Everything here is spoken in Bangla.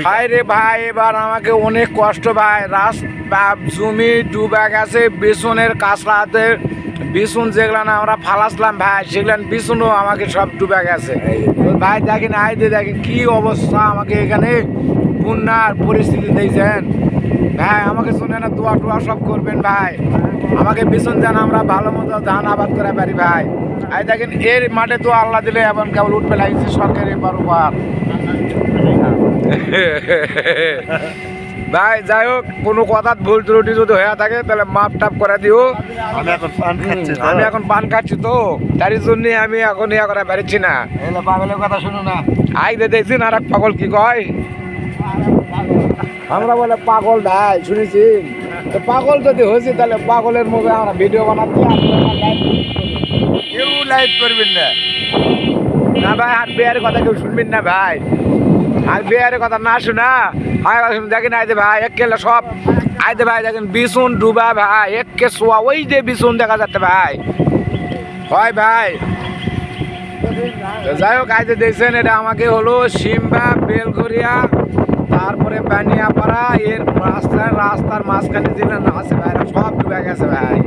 ভাই রে ভাই, এবার আমাকে অনেক কষ্ট ভাই। রাস্তা জমি ডুবে গেছে, বিছুনের কাঁচড়াতে বিছুন যেগুলো না আমরা ফালাসলাম ভাই, সেগুলো বিছুনও আমাকে সব ডুবে গেছে ভাই। দেখেন আইতে দেখেন কি অবস্থা, আমাকে এখানে বন্যার পরিস্থিতি দিয়েছেন ভাই। আমাকে শুনে না দোয়া টোয়া সব করবেন ভাই, আমাকে বিছুন দেন, আমরা ভালো মতো ধান আবাদ করে পারি ভাই। আই দেখেন এর মাঠে তো আল্লাহ দিলে এবং কেবল উঠবে লাগছে সরকারের উপহার ভাই। যাই হোক, কোনো কথা ভুল ত্রুটি যদি হয়ে থাকে তাহলে মাপ টাপ করে দিও। আমি এখন পান খাচ্ছি তো, তার জন্য আমি এখন ইয়া করা পারছি না। পাগলের কথা শুনো না, আইতে দেখছি না আর এক পাগল কি কয়, আমরা বলে পাগল ভাই শুনেছি। তো পাগল যদি হয়েছি তাহলে পাগলের মুখে আমরা ভিডিও বানাচ্ছি, কেউ লাইক করবেন না না ভাই। আর বিয়ারের কথা কেউ শুনবেন না ভাই, আর বিয়ারের কথা না শোনা দেখেন আইতে ভাই একেলে সব আইতে ভাই। দেখেন বিছুন ডুবা ভাই, একে শোয়া ওই যে বিছুন দেখা যাচ্ছে ভাই, হয় ভাই। যাই হোক আইতে দেখছেন, এটা আমাকে হলো সিম্বা বেলঘরিয়া তারপরে বানিয়াপাড়া এর রাস্তার মাঝখানে যেগুলো আছে ভাই, সব ডুবে গেছে ভাই।